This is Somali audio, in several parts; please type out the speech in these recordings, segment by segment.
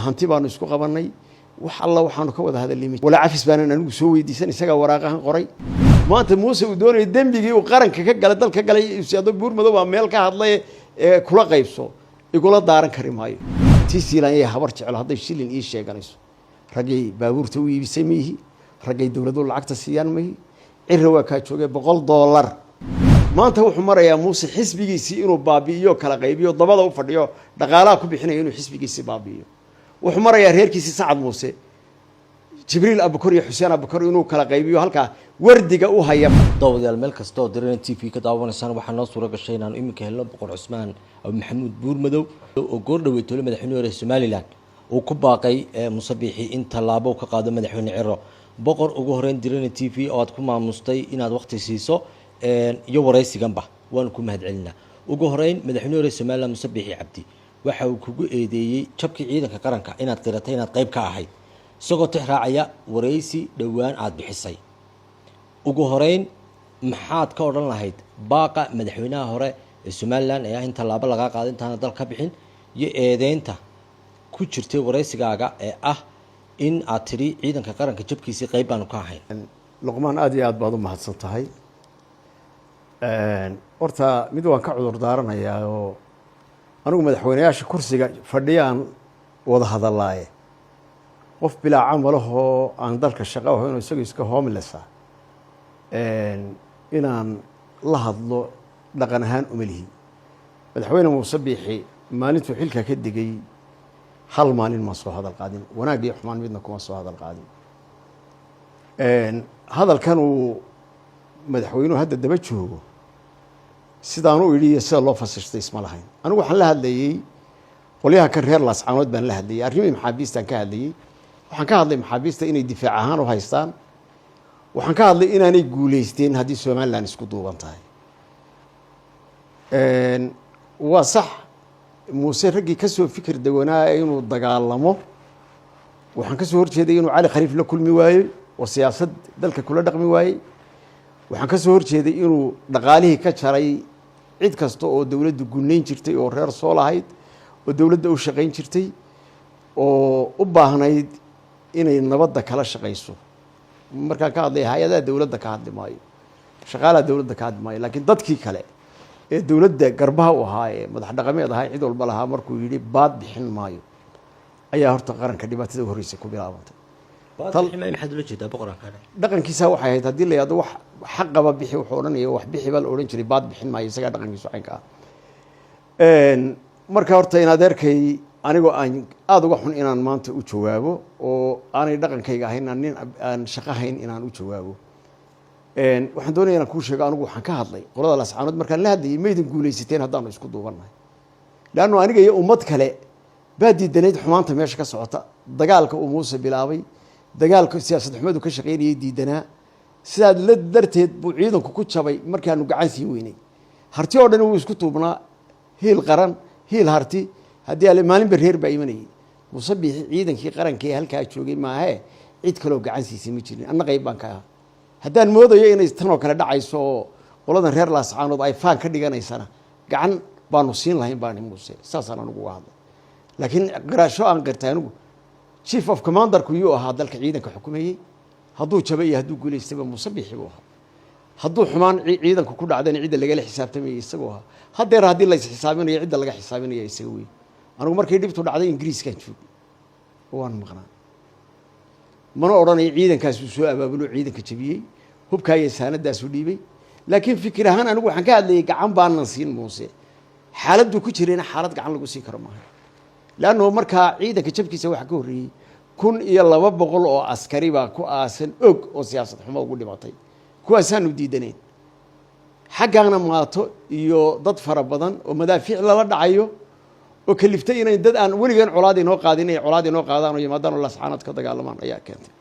hanti baanu isku qabanay wax alla waxaanu ka wada hadalnay wala cafis baanan anigu soo weydiisan isaga waraaqahan qoray maanta Muuse uu doonay dambigii uu qaranka ka galay dalka galay siyaado buur madow baa meel ka hadlay kula qaybso igula daaran kari maayo tiisiilan ay habar jecel haday shilin ii sheeganayso ragay baabuurta u iibisay mihi ragay dawladdu lacagta siiyaan mihi cirra waa ka joogay $100 maanta wuxuu marayaa Muuse xisbigiisii inuu baabi'iyo kala qaybiyo dabada u fadhiyo dhaqaalaha ku bixinayo inuu xisbigiisii baabi'iyo wuxuu marayaa reerkiisii Sacad Muuse Jibriil Abukar iyo Xuseen Abukar inuu kala qaybiyo halka wardiga u haya dawadayaal meel kasto oo Dareen TV ka daawanaysan waxaan noo suura gashay inaan iminka helno Boqor Cusmaan Abu Maxamuud Buurmadow oo goordhaweey tole madaxweynaha Soomaaliland oo ku baaqay Musabixi in talaabo ka qaado madaxweyne Ciro boqor ugu horeyn Dareen TV oo aad ku maamustay inaad waqti siiso iyo wareysiganba waan ku mahadcelinaa ugu horeyn madaxweynaha Soomaaliland Musabixi Cabdi waxa uu kugu eedeeyay jabkii ciidanka qaranka inaad qiratay inaad qayb ka ahayd isagoo tixraacaya wareysi dhawaan aad bixisay ugu horeyn maxaad ka oran lahayd baaqa madaxweynaha hore ee Soomaaliland ayaa inta laaba laga qaaday intaana dal ka bixin iyo eedeynta ku jirtay wareysigaaga ee ah in aad tiri ciidanka qaranka jabkiisii qayb baan ka ahayn Luqmaan aad iyo aad baad u mahadsan tahay horta mid waan ka cudur daaranayaa oo anigu madaxweynayaasha kursiga fadhiyaan wada hadalaaye qof bilaa camal oo aan dalka shaqo ah inuu isagu iska homeless ah inaan la hadlo dhaqan ahaan umalihi madaxweyne Musabixi maalintuu xilka ka digay hal maalin ma soo hadal qaadin wanaag iyo xumaan midna kuma soo hadal qaadin hadalkan uu madaxweynuhu hadda daba joogo sidaan u idhi sida loo fasirtay isma lahayn anigu waxaan la hadlayay qoliyaha ka reer Laascaanood baan la hadlayay arrimii maxaabiistan ka hadlayay waxaan ka hadlay maxaabiista inay difaac ahaan u haystaan waxaan ka hadlay inaanay guuleysteen haddii Soomaaliland isku duuban tahay waa sax Muuse raggii ka soo fikir dawanaa inuu dagaalamo waxaan ka soo horjeeday inuu Cali Khaliif la kulmi waayay oo siyaasad dalka kula dhaqmi waayay waxaan ka soo horjeeday inuu dhaqaalihii ka jaray cid kasta oo dawladdu gunayn jirtay oo reer soo lahayd oo dawladda u shaqayn jirtay oo u baahnayd inay nabadda kala shaqayso markaan ka hadlay hay'adaha dawladda ka hadli maayo shaqaalaha dawladda ka hadli maayo laakiin dadkii kale ee dawladda garbaha u ahaa ee madax dhaqameed ahaa cid walba lahaa markuu yidhi baad bixin maayo ayaa horta qaranka dhibaatada u horreysay ku bilaabantay dhaqankiisa waxay ahayd haddii la yidhaahdo wax xaqaba bixi wuxuu odhanaya wax bixi baa la odhan jiray baad bixin maayo isagaa dhaqankiisu caynka ah marka horta in adeerkay anigoo aan aada uga xun inaan maanta u jawaabo oo aanay dhaqankayga ahayn nin aan shaqo hayn inaan u jawaabo waxaan doonaya inaan kuu sheego anigu waxaan ka hadlay qolada Laascaanood markaan la hadlayay maydin guulaysateen haddaanu isku duubannahay laanno aniga iyo ummad kale baa diidanayd xumaanta meesha ka socota dagaalka uu Muuse bilaabay dagaalka siyaasad xumadu ka shaqeynayay diidanaa sidaad la darteed buu ciidanku ku jabay markaanu gacan siin weynay harti oo dhan uu isku tuubnaa hiil qaran hiil harti haddii alle maalin reer baa imanayay Musabixi ciidankii qaranka ee halkaa joogay maahe cid kale oo gacan siisay ma jirin anna qayb baan ka ahaa haddaan moodayo inay tan oo kale dhacayso oo qoladan reer Laascaanood ay faan ka dhiganaysana gacan baanu siin lahayn baan Muuse saasaan anigu uga hadlay laakiin qiraasho aan qirtay anigu chief of commander ku yuu ahaa dalka ciidanka xukumayay hadduu jabay iyo hadduu guuleystay Musabixi uu ahaa hadduu xumaan ciidanku ku dhacdana cid laga xisaabtamay isagoo ahaa hadeer haddii la xisaabinayo cid laga xisaabinayo isaga weey anigu markay dhibtu dhacday Ingiriiskan joogay waan maqnaa mana odhanay ciidankaas uu soo abaabulo ciidanka jabiyay hubka iyo saanadaas u dhiibay laakiin fikir ahaan anigu waxaan ka hadlayay gacan baanan siin Muuse xaaladdu ku jirayna xaalad gacan lagu siin karo maaha laano markaa ciidanka jabkiisa waxa ka horreeyay 1200 oo askari baa ku aasan og oo siyaasad xumo ugu dhimatay kuwaasaan u diidaneen xaggaana maato iyo dad fara badan oo madaafiic lala dhacayo oo kaliftay inay dad aan weligan colaad inoo qaadin ay colaad inoo qaadaan oo yimaadaan Laascaanood ka dagaalamaan ayaa keentay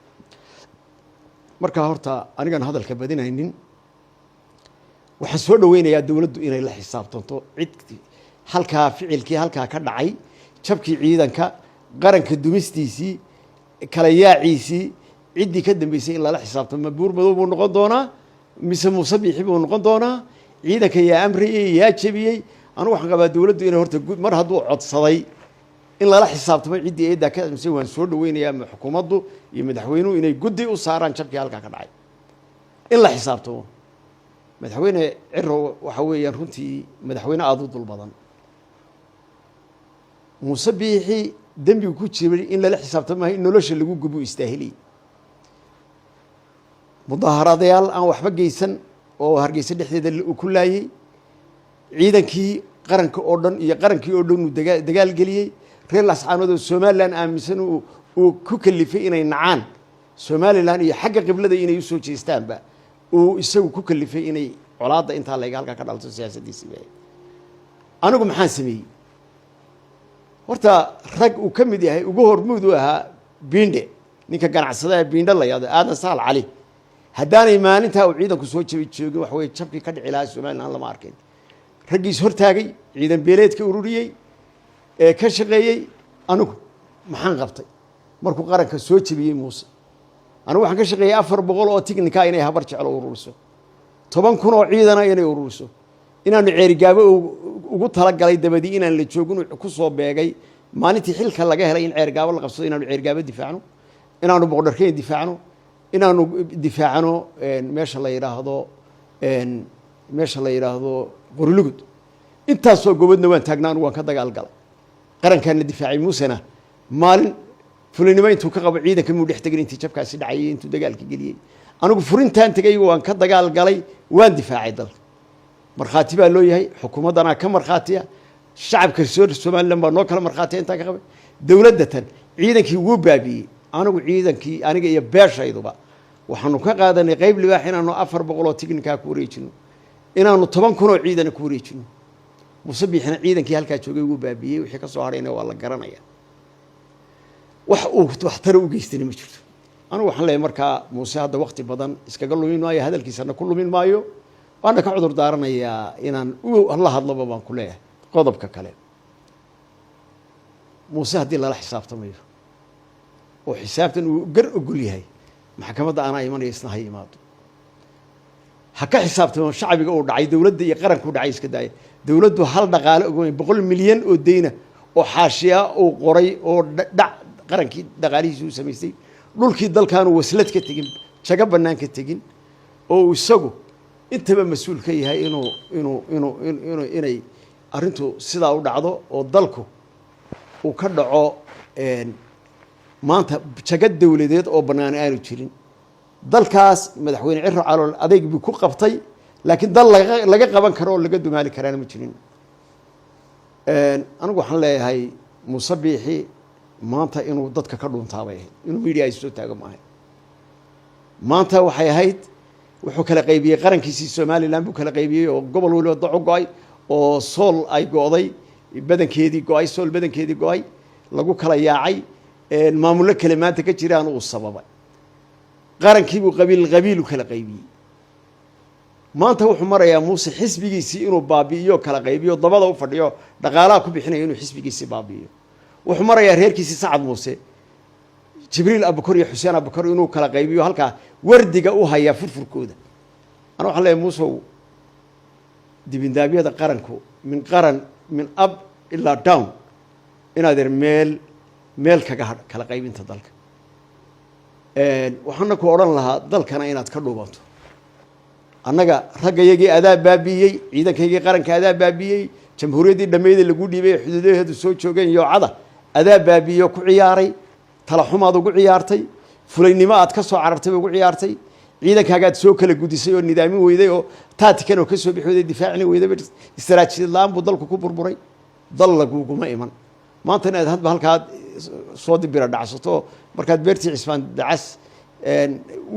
marka horta anigan hadalka badinaynin waxaan soo dhaweynayaa dawladdu inay la xisaabtanto cid halkaa ficilkii halkaa ka dhacay jabkii ciidanka qaranka dumistiisii kala yaaciisii ciddii ka dambeysay in lala xisaabtamo buur madow buu noqon doonaa mise Musabixi buu noqon doonaa ciidanka yaa amriyay yaa jabiyay anu waxaan qabaa dawladdu inay horta mar hadduu codsaday in lala xisaabtamo ciddii eeddaa ka mise waan soo dhaweynayaa xukuumaddu iyo madaxweynuhu inay guddi u saaraan jabkii halkaa ka dhacay in la xisaabtamo madaxweyne Ciro waxa weeyaan runtii madaxweyne aad u dul badan Muuse Biixi dembigu ku jiray in lala xisaabtamo in nolosha lagu gubo istaahili mudaaharaadayaal aan waxba geysan oo Hargeysa dhexdeeda ku laayay ciidankii qaranka oo dhan iyo qarankii oo dhan uu dagaal geliyay reer lascaanood Soomaaliland aaminsan uu ku kalifay inay nacaan Soomaaliland iyo xagga qiblada inay u soo jeestaanba uu isagu ku kalifay inay colaada inta la halka ka dhalto siyaasadiisa anigu maxaan sameeyay horta rag uu kamid yahay ugu hormuud u ahaa Biinde ninka ganacsadaha Biinde la yiraahdo Aadan Saal Cali haddaanay maalinta uu ciidanku soo joogin wax way jabki ka dhici lahaa Soomaaliland lama arkin raggiis hortaagay ciidan beeleedka ururiyay ee ka shaqeeyay anigu maxaan qabtay markuu qaranka soo jabiyay Muuse anigu waxaan ka shaqeeyay 400 oo tiknika inay habar jecel ururiso 10,000 oo ciidan inay ururiso inaanu ceerigaabo ugu talagalay dabadii inaan la joogin ku soo beegay maalintii xilka laga helay in ceerigaabo la qabsado inaanu ceerigaabo difaacno inaanu boqorkeen difaacno inaanu difaacno meesha la yiraahdo Qorlugud intaas oo gobadna waan taagnaan waan ka dagaal galay qarankaana difaacay Muusena maalin fulinimo intuu ka qabo ciidanka muu dhex tagin intii jabkaasi dhacay intuu dagaalka galiyay anigu furintaan tagay waan ka dagaal galay waan difaacay dalka marxaati baa loo yahay xukuumadana ka marxaatiya shacabka Soomaaliland baa noo kala marxaatiya inta ka qabay dawladda tan ciidankii wuu baabiyay anigu ciidankii aniga iyo beeshayduba waxaanu ka qaadanay qayb libaax inaanu 400 oo tiknika ku wareejino inaanu 10,000 oo ciidan ku wareejino Muuse Biixina ciidankii halka joogay wuu baabiyay wixii ka soo harayna waa la garanaya wax uu waxtar u geystay ma jirto anigu waxaan leeyahay marka Muuse hadda waqti badan iskaga lumin maayo hadalkiisana ku lumin maayo waana ka cudur daaranayaa inaan la hadlaba baan ku leeyahay qodobka kale Muuse hadii la xisaabtamayo oo xisaabtan uu gar ogol yahay maxkamadda ana imanaysa ha yimaado ha ka xisaabtamo shacbiga oo dhacay dawladda iyo qaranku dhacay iska daay dawladdu hal dhaqaale ugu 100 milyan oo deyna oo xaashiya oo qoray oo dhac qarankii dhaqaalihiisu sameystay dhulkii dalkan uu waslad ka tagin jaga banaan ka tagin oo isagu intaba mas'uul ka yahay inay arintu sida u dhacdo oo dalku uu ka dhaco maanta jaga dawladeed oo banaan aanu jirin dalkaas madaxweyne Ciro Calool adeeg bi ku qabtay laakiin dal laga qaban karo oo laga dumaali karaan ma jirin anigu waxaan leeyahay Muuse Biixi maanta inuu dadka ka dhuntaabay inuu media ay soo taago maahay maanta waxay ahayd wuxuu kala qaybiyay qarankiisii Soomaaliland buu kala qaybiyay oo gobol waliba daco go'ay oo sool ay go'day badankeedii go'ay sool badankeedii go'ay lagu kala yaacay maamulo kale maanta ka jiraan uu sababay qarankii buu qabiil kala qaybiyay maanta wuxuu marayaa Muuse xisbigiisii inuu baabi'iyo kala qaybiyo dabada u fadhiyo dhaqaalaha ku bixinayo inuu xisbigiisii baabi'iyo wuxuu marayaa reerkiisii Sacad Muuse Jibriil Abukar iyo Xuseen Abukar inuu kala qaybiyo halka wardiga u haya furfurkooda ana waxa leeyahay Muuse dibindaabiyada qaranku min ab ila down inaad meel kaga kala qaybinta dalka waxaana ku oran lahaa dalkana inaad ka dhuubato annaga ragayagii adaa baabiyay ciidankayagii qaranka adaa baabiyay jamhuuriyaddii dhameeyay lagu dhiibay xuduudaheedu soo joogeen yoocada adaa baabiyo ku ciyaaray tala xumaad ugu ciyaartay fulaynimo aad ka soo carartay ugu ciyaartay ciidankaaga aad soo kala gudisay oo nidaami weyday oo taatikan oo ka soo bixiyay difaacni weyday istiraatiijiyad la'aan buu dalku ku burburay dal laguma iman maanta inaad hadba halkaad soo dibira dhacsato markaad beertii cismaan dacas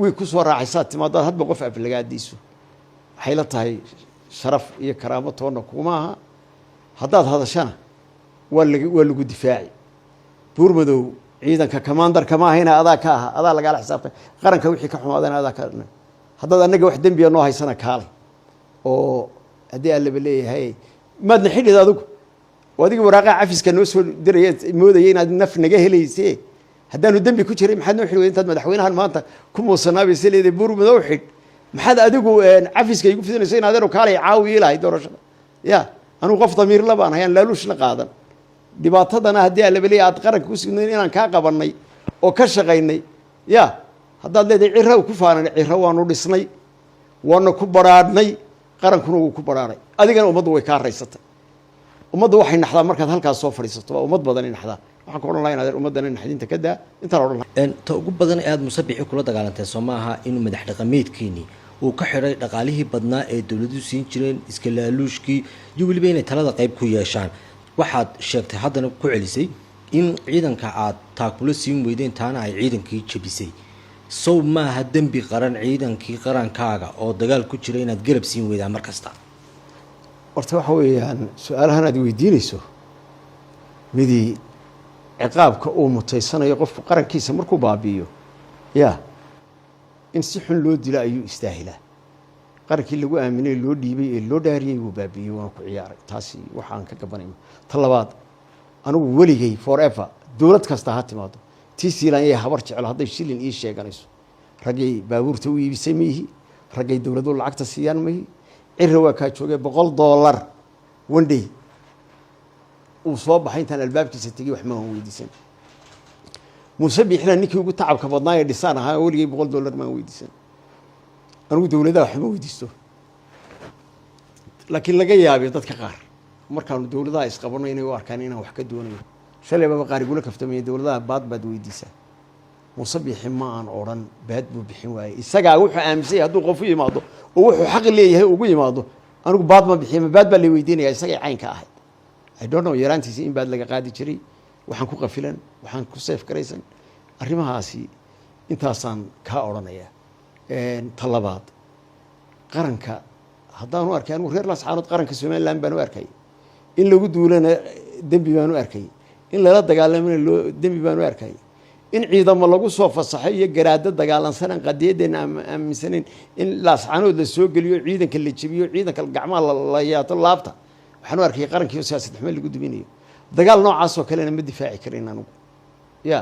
wii ku soo raaxaysaa timaadad hadba qof aflagaadiisu waxay la tahay sharaf iyo karaamo toona kuma aha haddaad hadashana waa lagu difaaci buurmadow ciidanka commanderka ma ahayna adaa ka aha adaa lagala xisaabtay qaranka wixii ka xumaadana adaa ka haddaad anaga wax dembiya noo haysana kaal oo haddii aan laba leeyahay maadna xidhid adigu adiga waraaqa cafiska noo soo diraya moodaya inaad naf naga helaysee haddaanu dembi ku jiray maxaad noo xidhway intaad madaxweynahan maanta ku muusanaabaysa leedahay buurmadow xidh maxaad adigu cafiska igu fidinaysa in adeero kaalay caawi ilahay doorashada ya anigu qof damiir la baan hayaan laaluush la qaadan dhibaatadana haddii aan labaliya aad qaranka ku signayn inaan kaa qabanay oo ka shaqaynay ya haddaad leedahay cira ku faanay cira waanu dhisnay waana ku baraadhnay qarankuna wuu ku baraadhay adigana ummaddu way kaa raysatay ummaddu waxay naxdaa markaad halkaas soo fadhiisato waa ummad badan naxdaa waxaan ku odhan lahaa inaad ummaddana naxdinta ka daa intaan odhan lahaa ta ugu badan ee aada musabixi kula dagaalantay soo maaha inuu madax dhaqameedkeenii uu ka xidhay dhaqaalihii badnaa ee dowladdu siin jireen iska laaluushkii iyo weliba inay talada qayb ku yeeshaan waxaad sheegtay haddana ku celisay in ciidanka aad taakula siin weydeen taana ay ciidankii jabisay sow maaha dembi qaran ciidankii qarankaaga oo dagaal ku jira inaad garab siin weydaan mar kasta horta waxa weeyaan su-aalahan aad weydiinayso midii ciqaabka uu mutaysanayo qofku qarankiisa markuu baabi'iyo ya in si xun loo dilo ayuu istaahilaa qarankii lagu aaminay loo dhiibay ee loo dhaariyey wuu baabi'iyey waana ku ciyaaray taasi waxaan ka gabanayno ta labaad anigu weligay forever dowlad kasta ha timaado tii siilaan yay habar jeclo hadday shilin ii sheeganayso raggay baabuurta u iibisay ma yihi raggay dowladu lacagta siiyaan ma yihi cira waa kaa joogay $100 one day uu soo baxay intaan albaabkiisa tegey wax maan weydiisan muuse bixina ninkii ugu tacabka badnaa ee dhisaan ahaa weligay $100 maan weydiisan anigu dowladaha waxma weydiisto laakiin laga yaabay dadka qaar markaanu dowladaha isqabano inay u arkaan inaan wax ka doonayo shalay baba qaar igula kaftamaya dowladaha baad weydiisaa muuse bixi ma aan odhan baad buu bixin waayey isagaa wuxuu aaminsay hadduu qof u yimaado oo wuxuu xaq leeyahay ugu yimaado anigu baad ma bixiya ma baad baa la weydiinaya isagay caynka ahayd I don't know yaraantiisa in baad laga qaadi jiray waxaan ku qafilan waxaan ku seef garaysan arrimahaasi intaasaan kaa odhanaya talabaad qaranka haddaanu arkay anigu reer lascaanood qaranka somaliland baan u arkay in lagu duulana dembi baan u arkay in lala dagaalamana dembi baan u arkay in ciidamo lagu soo fasaxay iyo garaado dagaalansanaan qadiyadeena aaminsanayn in lascaanood la soo geliyo ciidanka la jebiyo ciidanka gacmaha la yaato laabta waxaan u arkay qarankii siyaasad xumo lagu dubinayo dagaal noocaas oo kalena ma difaaci karin anigu ya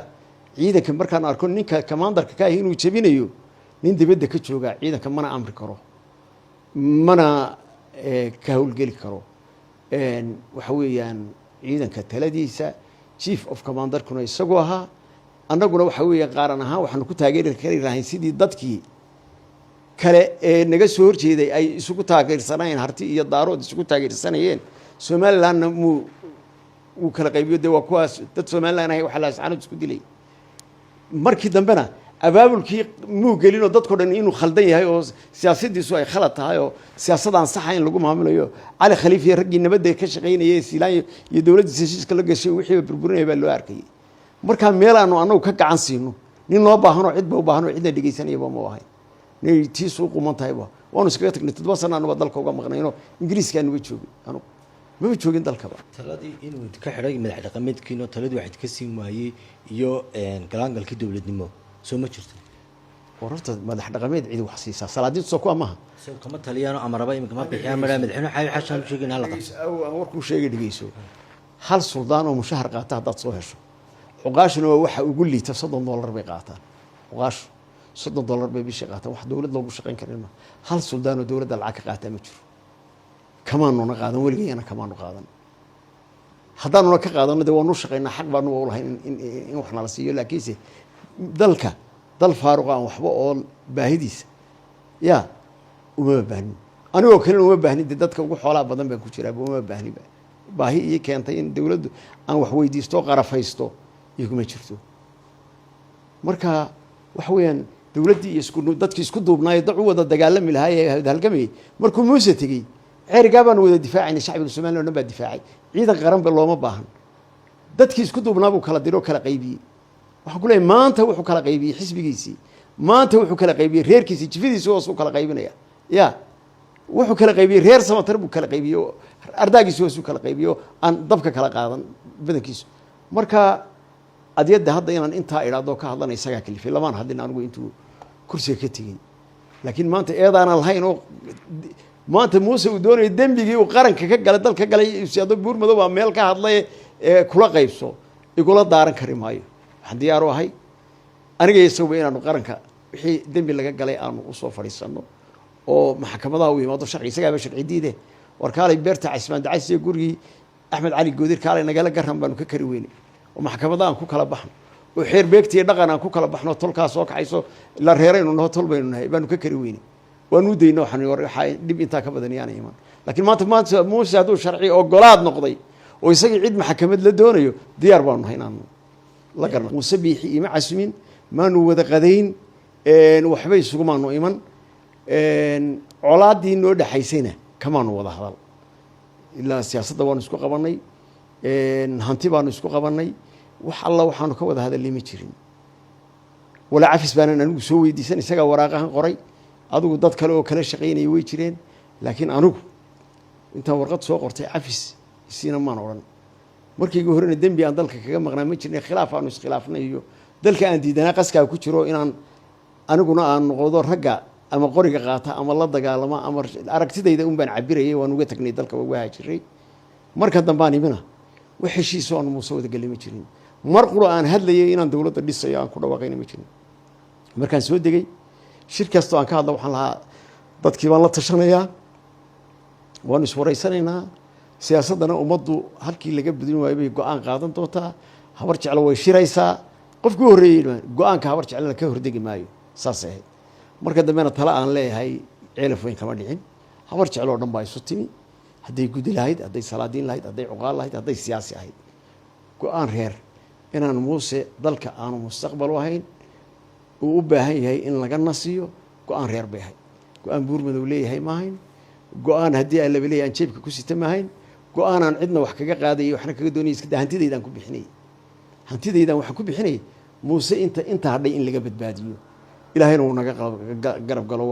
ciidanka markaan arko ninka commandarka ka inuu jebinayo nin dibadda ka jooga ciidanka mana amri karo mana ka howlgeli karo waxa weeyaan ciidanka taladiisa chief of commandarkuna isagoo ahaa annaguna waxa weeya qaaran ahaan waxaanu ku taageeri kari lahayn sidii dadkii kale ee naga soo horjeeday ay isugu taageersanayeen harti iyo daarood isugu taageersanayeen somalilandna wuu kala qaybiyo dee waa kuwaas dad somaliland ahay waxa lascaanood isku dilay markii dambena abaabulkii muu gelinoo dadko dhan inuu khaldan yahay oo siyaasadiisu ay khalad tahay oo siyaasadaan saxa in lagu maamulayo cali khaliif iyo raggii nabadda ka shaqaynayay siilaan iyo dowladdiisa heshiiska la gashay wixii burburinaya baa loo arkayay markaa meelaanu annagu ka gacan siino nin loo baahanoo cidba u baahanoo cidna dhegaysanayaba ma ahayn inay tiisu u quman tahayba waanu iskaga tagnay 7 sano anuba dalka uga maqnayno ingiriiska anuga joogay anugu maba joogin dalkaba taladii inuu ka xidhay madax dhaqameedkiina taladii waxaad ka siin waayey iyo galaangalkii dowladnimo soo ma jirto wararta madax dhaqameed cid wax siisaa salaadiintu soo kuwa maaha soo kama taliyaan amaraba imika ma bixiyaan madaxweyne xashan sheegin hal qabso warkuu sheegay dhigeyso hal suldaan oo mushahar qaata haddaad soo hesho cuqaashuna waa waxa ugu liita $30 bay qaataan cuqaashu $30 bay bishii qaataan wax dowlad loogu shaqayn karin ma hal suldaan oo dowladda lacag ka qaata ma jiro kamaanuna qaadan weligayana kamaanu qaadan haddaanuna ka qaadano dee waanu shaqaynaa xaq baanu u lahayn in wax nala siiyo laakiinse dalka dal faaruq aan waxba oo baahidiisa ya uma baahnin anigoo kale uma baahnin dee dadka ugu xoolaha badan baan ku jiraa uma baahniba baahi ii keentay in dowladdu aan wax weydiisto qarafaysto iguma jirto marka waxa weeyaan dowladdii iyo dadkii isku duubnaayo dac u wada dagaalami lahaa ee halgamayay markuu muuse tegey ceerigaa baanu wada difaacayna shacbiga somaliland oo dhan baa difaacay ciidan qaranba looma baahan dadkii isku duubnaa buu kala diro kala qaybiyey waxaan ku leeyahay maanta wuxuu kala qaybiyey xisbigiisii maanta wuxuu kala qaybiyey reerkiisii jifadiisii hoosuu kala qaybinaya ya wuxuu kala qaybiyey reer samatar buu kala qaybiyey ardaagiisi hoosuu kala qaybiyo aan dabka kala qaadan badankiisu marka adyadda hadda inaan intaa idhaado ka hadlana isagaa kalifay lamaan hadlin anigu intuu kursiga ka tegey laakiin maanta eedaanan lahayn oo maanta muuse uu doonayo dembigii uu qaranka ka galay dalka galay siyaado buur madow baa meel ka hadlay kula qaybso igula daaran kari maayo waxaan diyaar u ahay aniga isaguba inaanu qaranka wixii dembi laga galay aanu usoo fadhiisanno oo maxkamadaha u yimaado sharci isagaaba sharci diide warkaalay beerta casmaan dacaysiya gurigii axmed cali goodir kaale nagala garan baanu ka kari weynay oo maxkamada aan ku kala baxno oo xeer beegtiyo dhaqan aan ku kala baxno tolkaas soo kaxayso la reeraynu naho tol baynu nahay baanu ka kari weynay waanu dayno waxaa dhib intaa ka badan yaana iman laakiin maanta muuse hadduu sharci ogolaad noqday oo isagii cid maxkamad la doonayo diyaar baanu nahay inaanu la garno muuse biixi ima casumin maanu wada qadayn waxba isugu maanu iman colaadii noo dhexaysayna kamaanu wada hadal ilaa siyaasadda waanu isku qabanay hanti baanu isku qabanay wax alla waxaanu ka wada hadalnay ma jirin walaa cafis baanan anigu soo weydiisan isagaa waraaqahan qoray adigu dad kale oo kala shaqaynaya way jireen laakiin anigu intaan warqad soo qortay cafis isiina maan odhan markayga horena dembi aan dalka kaga maqnaa ma jirnay khilaaf aanu iskhilaafnay iyo dalka aan diidanaa qaskaa ku jiro inaan aniguna aan noqdo ragga ama qoriga qaata ama la dagaalama ama aragtidayda un baan cabirayay waan uga tagnay dalka waa haajiray marka dambaan imina wax heshiisoo aan muuse wada gelay ma jirin mar qura aan hadlayay inaan dowladda dhisayo aan ku dhawaaqayna ma jirin markaan soo degay shir kastoo aan ka hadla waxaan lahaa dadkii baan la tashanayaa waanu iswaraysanaynaa siyaasaddana ummaddu halkii laga budin waayo bay go-aan qaadan doontaa habar jeclo way shiraysaa qofkii horreeyey go-aanka habar jeclana ka hordegi maayo saasay ahayd marka dambena tale aan leeyahay ceelaf weyn kama dhicin habar jeclo oo dhan baa isu timi hadday gudi lahayd hadday salaadiin lahayd hadday cuqaal lahayd hadday siyaasi ahayd go-aan reer inaan muuse dalka aanu mustaqbal u ahayn uu u baahan yahay in laga nasiyo go-aan reer bay ahayd go-aan buurmadow leeyahay ma ahayn go-aan haddii aan laba leeyahay aan jeebka ku sita ma ahayn go-aanaan cidna wax kaga qaadayay waxna kaga doonayay iska hantidaydaan ku bixinayay hantidaydaan waxaan ku bixinayay muuse inta hadhay in laga badbaadiyo ilaahayna uu naga garab galo